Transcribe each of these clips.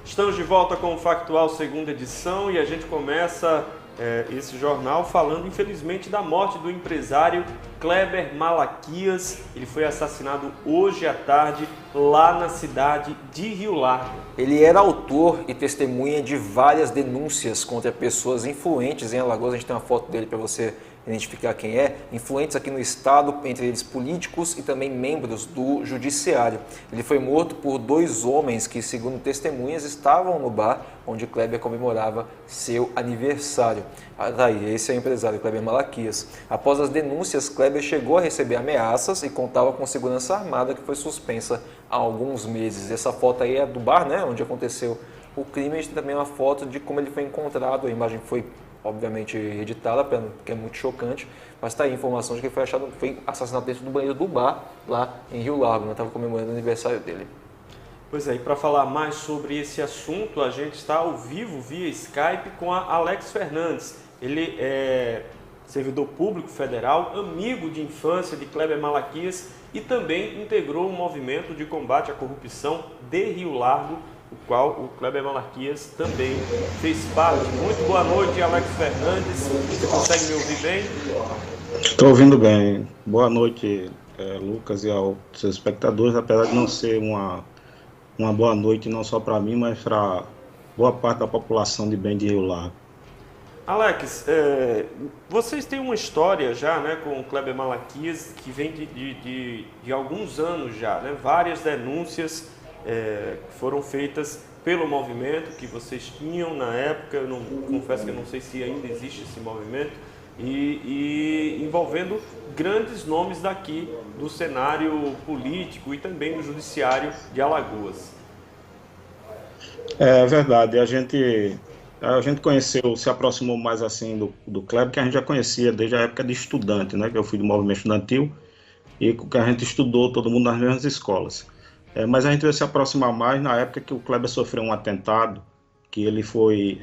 Estamos de volta com o Factual segunda edição e a gente começa esse jornal falando, infelizmente, da morte do empresário Kleber Malaquias. Ele foi assassinado hoje à tarde lá na cidade de Rio Largo. Ele era autor e testemunha de várias denúncias contra pessoas influentes em Alagoas. A gente tem uma foto dele para você identificar quem é, influentes aqui no estado, entre eles políticos e também membros do judiciário. Ele foi morto por dois homens que, segundo testemunhas, estavam no bar onde Kleber comemorava seu aniversário. Daí, esse é o empresário Kleber Malaquias. Após as denúncias, Kleber chegou a receber ameaças e contava com segurança armada que foi suspensa há alguns meses. Essa foto aí é do bar, né, onde aconteceu o crime. A gente tem também uma foto de como ele foi encontrado. A imagem foi obviamente editada, porque é muito chocante, mas está aí a informação de que ele foi assassinado dentro do banheiro do bar, lá em Rio Largo, estava comemorando o aniversário dele. Pois é, e para falar mais sobre esse assunto, a gente está ao vivo via Skype com a Alex Fernandes. Ele é servidor público federal, amigo de infância de Kleber Malaquias e também integrou o movimento de combate à corrupção de Rio Largo, o qual o Kleber Malaquias também fez parte. Muito boa noite, Alex Fernandes. Você consegue me ouvir bem? Estou ouvindo bem. Boa noite, Lucas, e aos seus espectadores, apesar de não ser uma boa noite não só para mim, mas para boa parte da população de bem de Rio Largo. Alex, vocês têm uma história já, né, com o Kleber Malaquias que vem de alguns anos já, né? Várias denúncias foram feitas pelo movimento que vocês tinham na época. Eu confesso que eu não sei se ainda existe esse movimento, e envolvendo grandes nomes daqui do cenário político e também do judiciário de Alagoas. É verdade, a gente conheceu, se aproximou mais assim do Kleber, que a gente já conhecia desde a época de estudante, né, que eu fui do movimento estudantil e que a gente estudou todo mundo nas mesmas escolas. Mas a gente veio se aproximar mais na época que o Kleber sofreu um atentado, que ele foi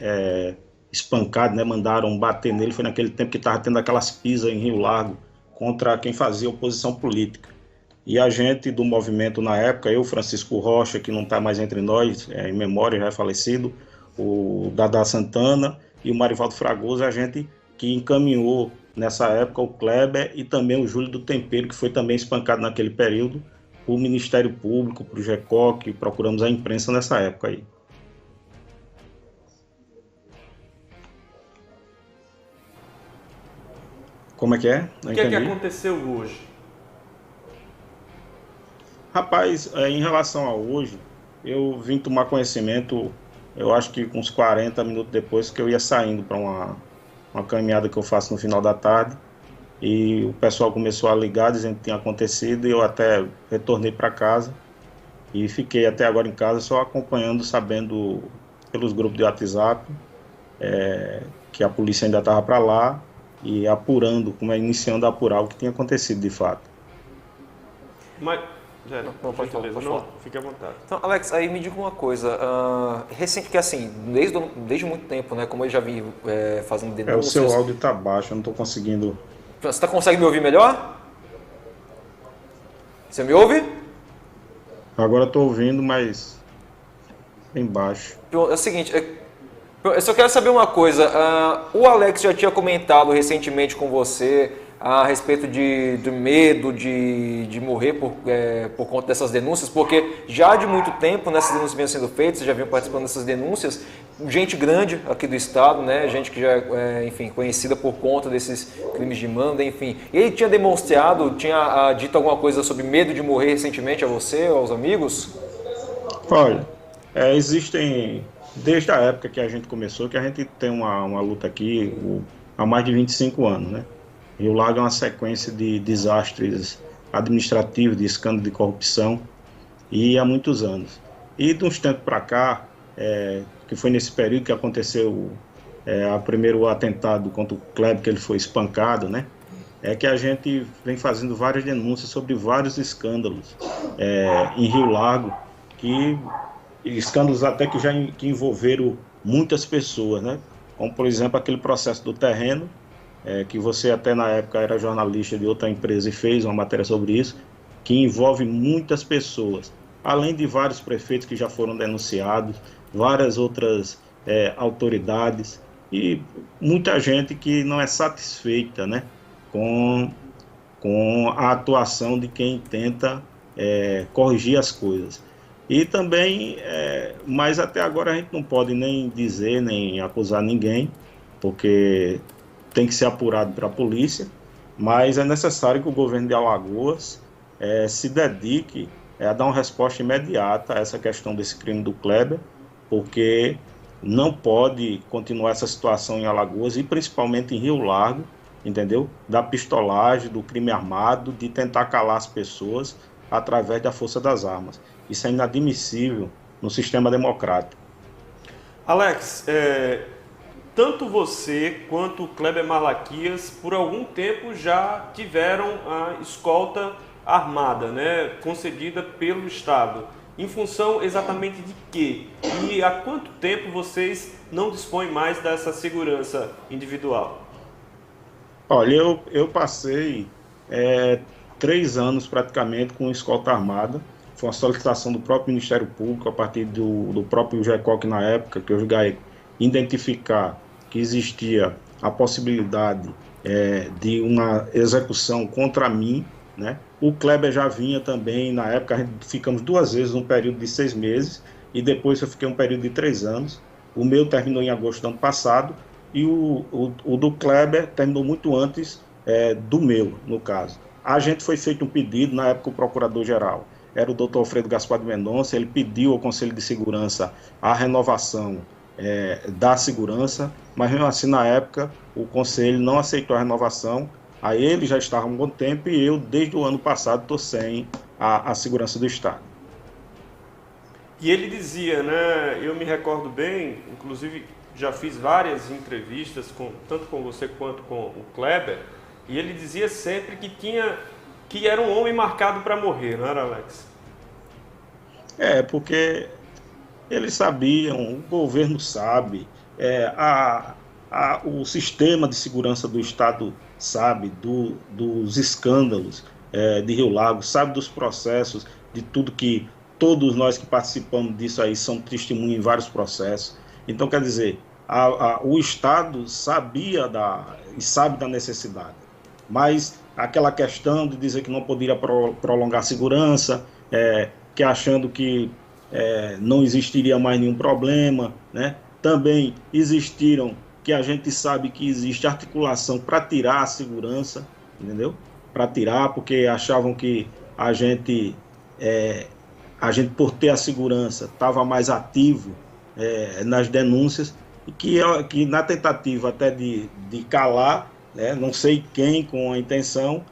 espancado, né, mandaram bater nele. Foi naquele tempo que estava tendo aquelas pisas em Rio Largo contra quem fazia oposição política. E a gente do movimento na época, eu, Francisco Rocha, que não está mais entre nós, em memória, já é falecido, o Dada Santana e o Marivaldo Fragoso, a gente que encaminhou nessa época o Kleber e também o Júlio do Tempero, que foi também espancado naquele período, o Ministério Público, para o GECOC, procuramos a imprensa nessa época aí. Como é que é? O que é que aconteceu hoje? Rapaz, em relação a hoje, eu vim tomar conhecimento, eu acho que uns 40 minutos depois que eu ia saindo para uma caminhada que eu faço no final da tarde. E o pessoal começou a ligar dizendo que tinha acontecido, e eu até retornei para casa e fiquei até agora em casa só acompanhando, sabendo pelos grupos de WhatsApp que a polícia ainda estava para lá e apurando, iniciando a apurar o que tinha acontecido de fato. Mas, pode falar. Fique à vontade. Então, Alex, aí me diga uma coisa, recente, que assim, desde muito tempo, né, como eu já vi fazendo denúncias... O seu áudio está baixo, eu não estou conseguindo... Você consegue me ouvir melhor? Você me ouve? Agora estou ouvindo, mas bem baixo. É o seguinte, eu só quero saber uma coisa. O Alex já tinha comentado recentemente com você a respeito do medo de morrer por conta dessas denúncias, porque já de muito tempo nessas denúncias vinham sendo feitas, vocês já vinham participando dessas denúncias, gente grande aqui do estado, né, gente que já é, enfim, conhecida por conta desses crimes de manda, enfim. E ele tinha demonstrado, tinha dito alguma coisa sobre medo de morrer recentemente a você, aos amigos? Olha, existem, desde a época que a gente começou, que a gente tem uma luta aqui há mais de 25 anos, né? Rio Largo é uma sequência de desastres administrativos, de escândalo de corrupção, e há muitos anos. E de uns tempos para cá, que foi nesse período que aconteceu o primeiro atentado contra o Kleber, que ele foi espancado, né? É que a gente vem fazendo várias denúncias sobre vários escândalos em Rio Largo, escândalos até que envolveram muitas pessoas, né? Como, por exemplo, aquele processo do terreno, que você até na época era jornalista de outra empresa e fez uma matéria sobre isso, que envolve muitas pessoas. além de vários prefeitos que já foram denunciados, várias outras autoridades e muita gente que não é satisfeita, né, com a atuação de quem tenta corrigir as coisas. E também, mas até agora a gente não pode nem dizer, nem acusar ninguém, porque tem que ser apurado para a polícia, mas é necessário que o governo de Alagoas se dedique a dar uma resposta imediata a essa questão desse crime do Kleber, porque não pode continuar essa situação em Alagoas e principalmente em Rio Largo, entendeu? Da pistolagem, do crime armado, de tentar calar as pessoas através da força das armas. Isso é inadmissível no sistema democrático. Alex, tanto você quanto o Kleber Malaquias, por algum tempo já tiveram a escolta armada, né, concedida pelo Estado. Em função exatamente de quê? E há quanto tempo vocês não dispõem mais dessa segurança individual? Olha, eu passei 3 anos praticamente com escolta armada. Foi uma solicitação do próprio Ministério Público, a partir do próprio GECOC na época, que eu julguei identificar que existia a possibilidade de uma execução contra mim, né? O Kleber já vinha também, na época a gente ficamos 2 vezes num período de 6 meses, e depois eu fiquei um período de 3 anos. O meu terminou em agosto do ano passado, e o do Kleber terminou muito antes do meu, no caso. A gente foi feito um pedido, na época o procurador-geral era o doutor Alfredo Gaspar de Mendonça, ele pediu ao Conselho de Segurança a renovação da segurança, mas mesmo assim na época o Conselho não aceitou a renovação. Aí ele já estava há um bom tempo e eu, desde o ano passado, estou sem a segurança do Estado. E ele dizia, né, eu me recordo bem, inclusive já fiz várias entrevistas, tanto com você quanto com o Kleber, e ele dizia sempre que era um homem marcado para morrer, não era, Alex? Porque eles sabiam, o governo sabe, o sistema de segurança do Estado sabe dos escândalos de Rio Largo, sabe dos processos, de tudo que todos nós que participamos disso aí somos testemunhas em vários processos. Então, quer dizer, o Estado sabia e sabe da necessidade, mas aquela questão de dizer que não poderia prolongar a segurança, que achando que não existiria mais nenhum problema, né? Também existiram, que a gente sabe que existe articulação para tirar a segurança, entendeu? Para tirar, porque achavam que a gente por ter a segurança, estava mais ativo nas denúncias, e que na tentativa até de calar, não sei quem com a intenção,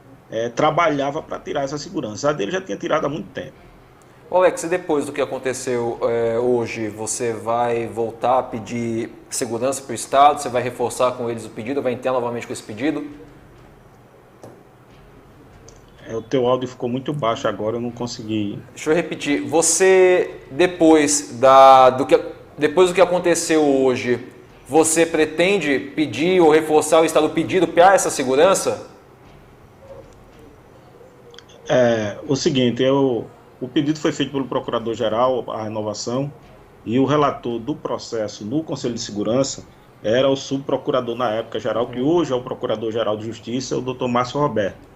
trabalhava para tirar essa segurança. A dele já tinha tirado há muito tempo. Alex, e depois do que aconteceu hoje, você vai voltar a pedir segurança para o Estado? Você vai reforçar com eles o pedido? Vai entrar novamente com esse pedido? O teu áudio ficou muito baixo agora, eu não consegui. Deixa eu repetir. Você, depois do que aconteceu hoje, você pretende pedir ou reforçar o Estado pedido para essa segurança? O seguinte, o pedido foi feito pelo Procurador-Geral, a renovação, e o relator do processo no Conselho de Segurança era o subprocurador na época geral, que hoje é o Procurador-Geral de Justiça, o Dr. Márcio Roberto.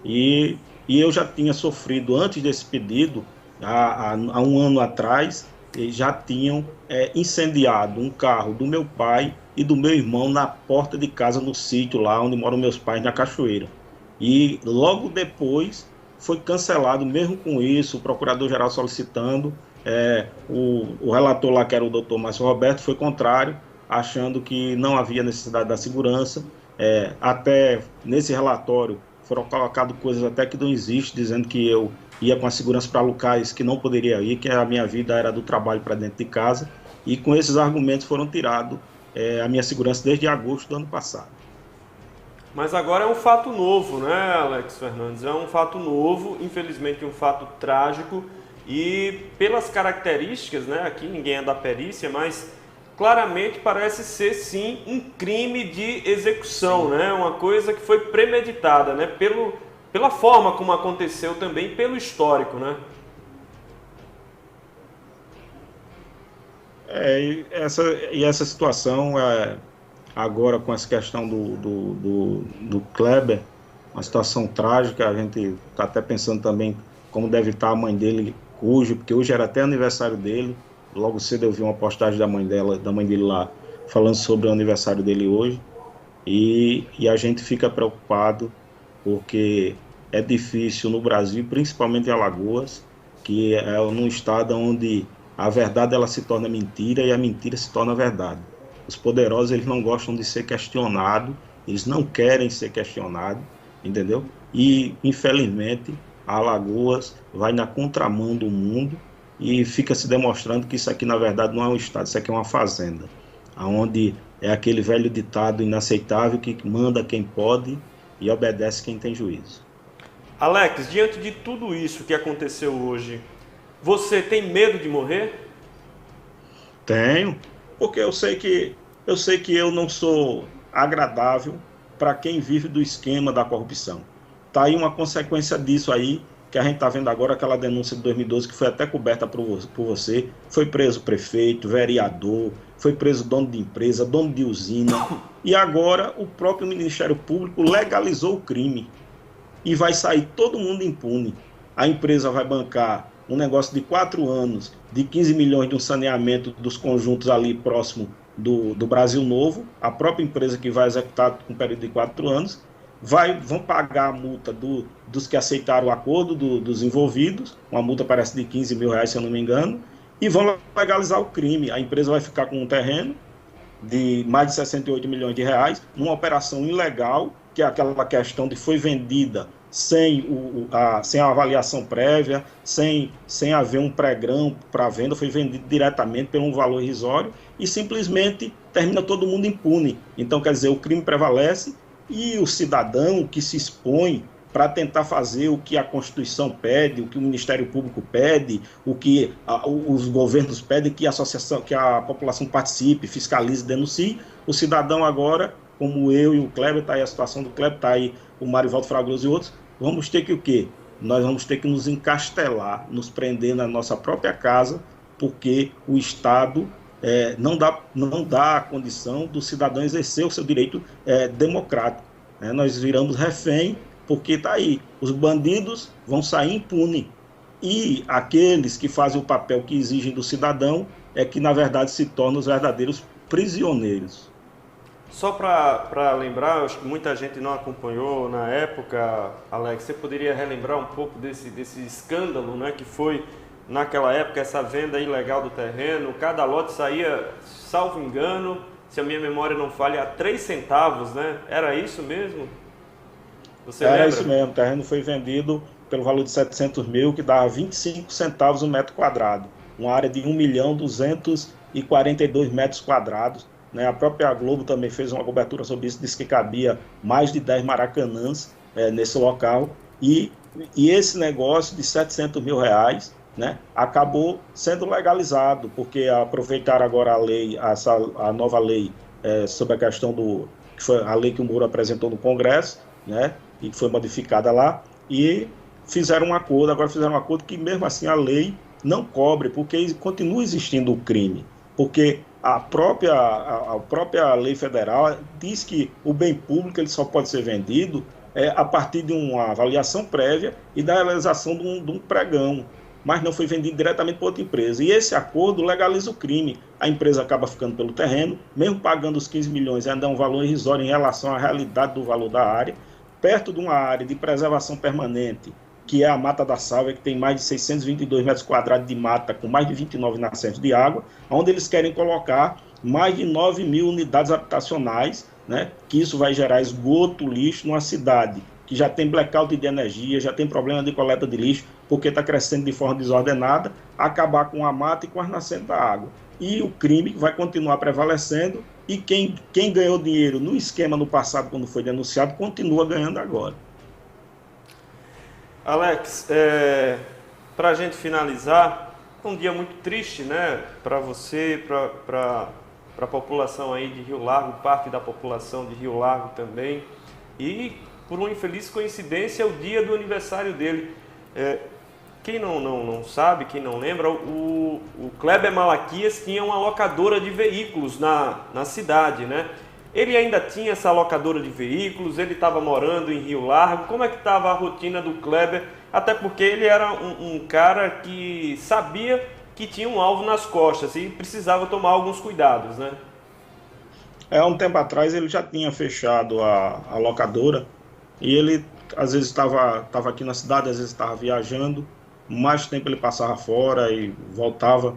E eu já tinha sofrido, antes desse pedido, há um ano atrás, eles já tinham incendiado um carro do meu pai e do meu irmão na porta de casa, no sítio lá onde moram meus pais, na Cachoeira. E logo depois foi cancelado, mesmo com isso, o Procurador-Geral solicitando, o relator lá, que era o doutor Márcio Roberto, foi contrário, achando que não havia necessidade da segurança. Até nesse relatório foram colocadas coisas até que não existem, dizendo que eu ia com a segurança para locais que não poderia ir, que a minha vida era do trabalho para dentro de casa, e com esses argumentos foram tirados a minha segurança desde agosto do ano passado. Mas agora é um fato novo, né, Alex Fernandes? É um fato novo, infelizmente um fato trágico, e pelas características, né, aqui ninguém é da perícia, mas claramente parece ser sim um crime de execução, né? Uma coisa que foi premeditada, né? Pela forma como aconteceu também, pelo histórico, né? Essa situação, agora com essa questão do Kleber, uma situação trágica. A gente está até pensando também como deve estar a mãe dele, porque hoje era até aniversário dele. Logo cedo eu vi uma postagem da mãe dele lá, falando sobre o aniversário dele hoje. E a gente fica preocupado, porque é difícil no Brasil, principalmente em Alagoas, que é num estado onde a verdade ela se torna mentira e a mentira se torna verdade. Os poderosos, eles não gostam de ser questionados, eles não querem ser questionados, entendeu? E, infelizmente, a Alagoas vai na contramão do mundo e fica se demonstrando que isso aqui, na verdade, não é um estado, isso aqui é uma fazenda, onde é aquele velho ditado inaceitável que manda quem pode e obedece quem tem juízo. Alex, diante de tudo isso que aconteceu hoje, você tem medo de morrer? Tenho, porque eu sei que eu não sou agradável para quem vive do esquema da corrupção. Tá aí uma consequência disso aí, que a gente está vendo agora, aquela denúncia de 2012, que foi até coberta por você. Foi preso prefeito, vereador, foi preso dono de empresa, dono de usina. E agora o próprio Ministério Público legalizou o crime. E vai sair todo mundo impune. A empresa vai bancar um negócio de 4 anos, de 15 milhões de um saneamento dos conjuntos ali próximo do Brasil Novo. A própria empresa que vai executar com um período de 4 anos. Vão pagar a multa dos que aceitaram o acordo, dos envolvidos, uma multa parece de 15 mil reais, se eu não me engano, e vão legalizar o crime. A empresa vai ficar com um terreno de mais de 68 milhões de reais, numa operação ilegal, que é aquela questão de foi vendida sem a avaliação prévia, sem haver um pregão para venda, foi vendido diretamente por um valor irrisório e simplesmente termina todo mundo impune. Então, quer dizer, o crime prevalece e o cidadão que se expõe para tentar fazer o que a Constituição pede, o que o Ministério Público pede, o que os governos pedem, que a população participe, fiscalize, denuncie. O cidadão agora, como eu e o Kleber, está aí a situação do Kleber, está aí o Marivaldo Fragoso e outros, vamos ter que o quê? Nós vamos ter que nos encastelar, nos prender na nossa própria casa, porque o Estado não dá a condição do cidadão exercer o seu direito democrático. Nós viramos refém, porque está aí, os bandidos vão sair impunes. E aqueles que fazem o papel que exigem do cidadão é que, na verdade, se tornam os verdadeiros prisioneiros. Só para lembrar, acho que muita gente não acompanhou na época, Alex, você poderia relembrar um pouco desse escândalo, né, que foi naquela época, essa venda ilegal do terreno. Cada lote saía, salvo engano, se a minha memória não falha, a 3 centavos, né? Era isso mesmo? Você lembra? Era isso mesmo, o terreno foi vendido pelo valor de 700 mil, que dava 25 centavos o metro quadrado. Uma área de 1.242 metros quadrados. Né? A própria Globo também fez uma cobertura sobre isso, disse que cabia mais de 10 maracanãs nesse local. E esse negócio de 700 mil reais, né, acabou sendo legalizado, porque aproveitaram agora a nova lei sobre a questão que foi a lei que o Moro apresentou no Congresso, né, e que foi modificada lá, e fizeram um acordo que mesmo assim a lei não cobre, porque continua existindo o crime, porque a própria lei federal diz que o bem público ele só pode ser vendido a partir de uma avaliação prévia e da realização de um pregão, mas não foi vendido diretamente por outra empresa. E esse acordo legaliza o crime. A empresa acaba ficando pelo terreno, mesmo pagando os 15 milhões, ainda é um valor irrisório em relação à realidade do valor da área, perto de uma área de preservação permanente, que é a Mata da Sálvia, que tem mais de 622 metros quadrados de mata, com mais de 29 nascentes de água, onde eles querem colocar mais de 9 mil unidades habitacionais, né, que isso vai gerar esgoto, lixo, numa cidade que já tem blackout de energia, já tem problema de coleta de lixo, porque está crescendo de forma desordenada, acabar com a mata e com as nascentes da água. E o crime vai continuar prevalecendo, e quem ganhou dinheiro no esquema no passado, quando foi denunciado, continua ganhando agora. Alex, para a gente finalizar, é um dia muito triste, né, para você, para a população aí de Rio Largo, parte da população de Rio Largo também, e por uma infeliz coincidência, é o dia do aniversário dele. quem não sabe, quem não lembra, o Kleber Malaquias tinha uma locadora de veículos na cidade, né? Ele ainda tinha essa locadora de veículos, ele estava morando em Rio Largo. Como é que estava a rotina do Kleber? Até porque ele era um cara que sabia que tinha um alvo nas costas e precisava tomar alguns cuidados, né? Um tempo atrás ele já tinha fechado a locadora e ele às vezes estava aqui na cidade, às vezes estava viajando, mais tempo ele passava fora e voltava,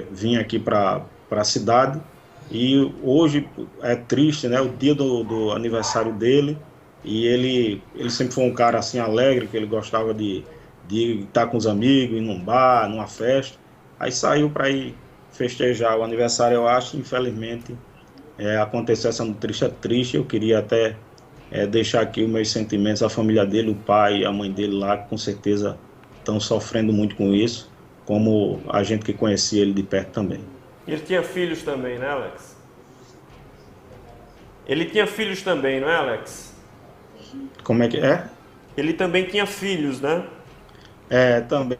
vinha aqui para a cidade. E hoje é triste, né? O dia do aniversário dele, e ele sempre foi um cara assim alegre, que ele gostava de estar com os amigos, ir num bar, numa festa. Aí saiu para ir festejar o aniversário, eu acho. Infelizmente aconteceu essa notícia triste. Eu queria até deixar aqui os meus sentimentos à família dele, o pai e a mãe dele lá, que com certeza estão sofrendo muito com isso, como a gente que conhecia ele de perto também. Ele tinha filhos também, né, Alex? Ele tinha filhos também, não é, Alex? Como é que é? Ele também tinha filhos, né? Também.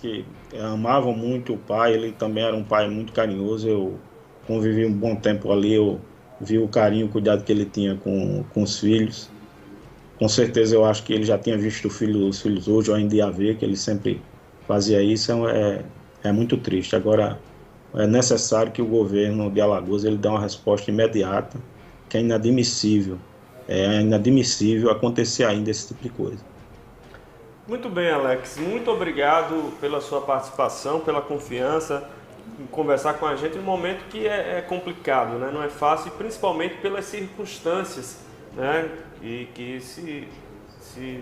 Que amavam muito o pai, ele também era um pai muito carinhoso. Eu convivi um bom tempo ali, eu vi o carinho, o cuidado que ele tinha com os filhos. Com certeza eu acho que ele já tinha visto os filhos hoje, ou ainda ia ver, que ele sempre fazia isso. É muito triste. Agora, é necessário que o governo de Alagoas ele dê uma resposta imediata, que é inadmissível. É inadmissível acontecer ainda esse tipo de coisa. Muito bem, Alex. Muito obrigado pela sua participação, pela confiança em conversar com a gente num momento que é complicado, né? Não é fácil, principalmente pelas circunstâncias, né? E que se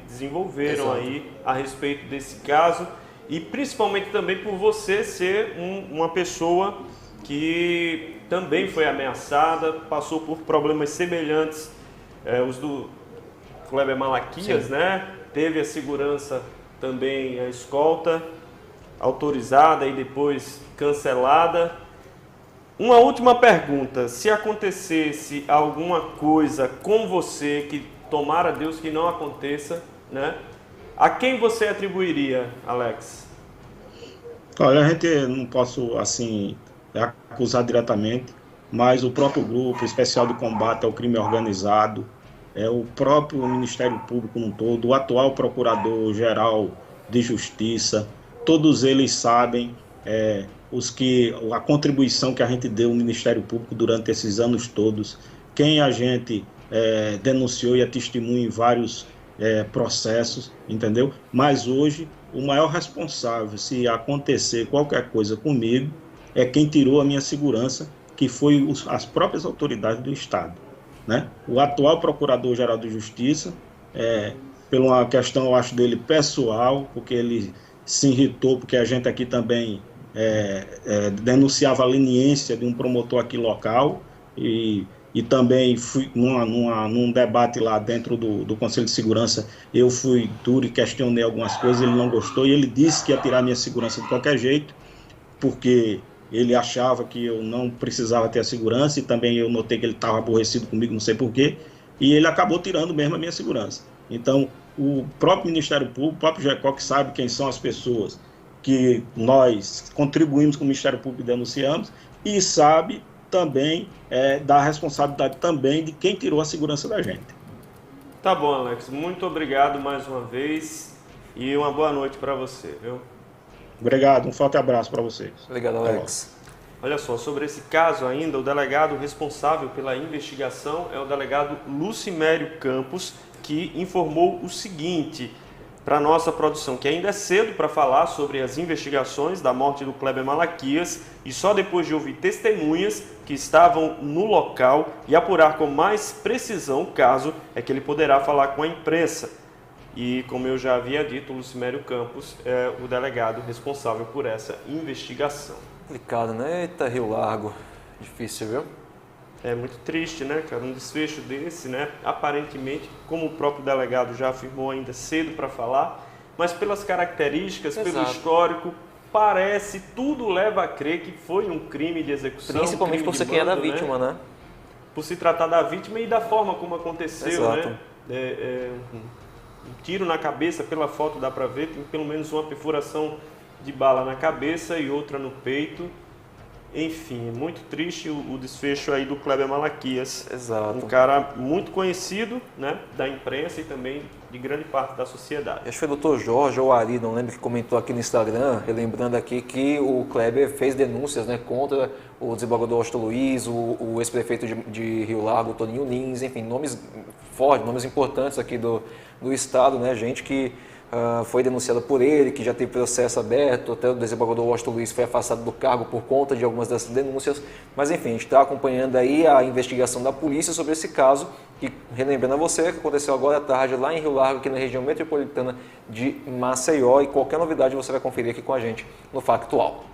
desenvolveram. Exato. Aí a respeito desse caso. E principalmente também por você ser uma pessoa que também foi ameaçada, passou por problemas semelhantes, os do Kleber Malaquias, sim, né? Teve a segurança também, a escolta autorizada e depois cancelada. Uma última pergunta: se acontecesse alguma coisa com você, que tomara Deus que não aconteça, né? A quem você atribuiria, Alex? Olha, a gente não posso, assim, acusar diretamente, mas o próprio Grupo Especial de Combate ao Crime Organizado, o próprio Ministério Público como um todo, o atual Procurador-Geral de Justiça, todos eles sabem a contribuição que a gente deu ao Ministério Público durante esses anos todos, quem a gente denunciou e é testemunha em vários processos, entendeu? Mas hoje, o maior responsável, se acontecer qualquer coisa comigo, é quem tirou a minha segurança, que foi as próprias autoridades do Estado, né? O atual Procurador-Geral de Justiça, por uma questão, eu acho, dele pessoal, porque ele se irritou, porque a gente aqui também denunciava a leniência de um promotor aqui local, e também fui num debate lá dentro do Conselho de Segurança, eu fui duro e questionei algumas coisas, ele não gostou, e ele disse que ia tirar minha segurança de qualquer jeito, porque ele achava que eu não precisava ter a segurança, e também eu notei que ele estava aborrecido comigo, não sei porquê, e ele acabou tirando mesmo a minha segurança. Então, o próprio Ministério Público, o próprio GECOC sabe quem são as pessoas que nós contribuímos com o Ministério Público e denunciamos, e sabe também da responsabilidade também de quem tirou a segurança da gente. Tá bom, Alex. Muito obrigado mais uma vez e uma boa noite para você, viu? Obrigado, um forte abraço para vocês. Obrigado, Alex. Olha só, sobre esse caso ainda, o delegado responsável pela investigação é o delegado Lucimério Campos, que informou o seguinte para a nossa produção, que ainda é cedo para falar sobre as investigações da morte do Kleber Malaquias, e só depois de ouvir testemunhas que estavam no local e apurar com mais precisão o caso, é que ele poderá falar com a imprensa. E, como eu já havia dito, o Lucimério Campos é o delegado responsável por essa investigação. Complicado, né? Eita, Rio Largo. Difícil, viu? É muito triste, né, cara? Um desfecho desse, né? Aparentemente, como o próprio delegado já afirmou, ainda cedo para falar, mas pelas características, exato, pelo histórico, parece, tudo leva a crer que foi um crime de execução. Principalmente por ser quem é da vítima, né? Por se tratar da vítima e da forma como aconteceu, exato, né? tiro na cabeça, pela foto dá para ver, tem pelo menos uma perfuração de bala na cabeça e outra no peito. Enfim, muito triste o desfecho aí do Kleber Malaquias. Exato. Um cara muito conhecido, né, da imprensa e também de grande parte da sociedade. Acho que foi o Dr. Jorge ou Ari, não lembro, que comentou aqui no Instagram, relembrando aqui que o Kleber fez denúncias, né, contra o desembargador Washington Luiz, o ex-prefeito de Rio Largo, Toninho Lins, enfim, nomes fortes, nomes importantes aqui do estado, né, gente que foi denunciada por ele, que já teve processo aberto, até o desembargador Washington Luiz foi afastado do cargo por conta de algumas dessas denúncias, mas enfim, a gente está acompanhando aí a investigação da polícia sobre esse caso, que, relembrando a você, que aconteceu agora à tarde lá em Rio Largo, aqui na região metropolitana de Maceió, e qualquer novidade você vai conferir aqui com a gente no Factual.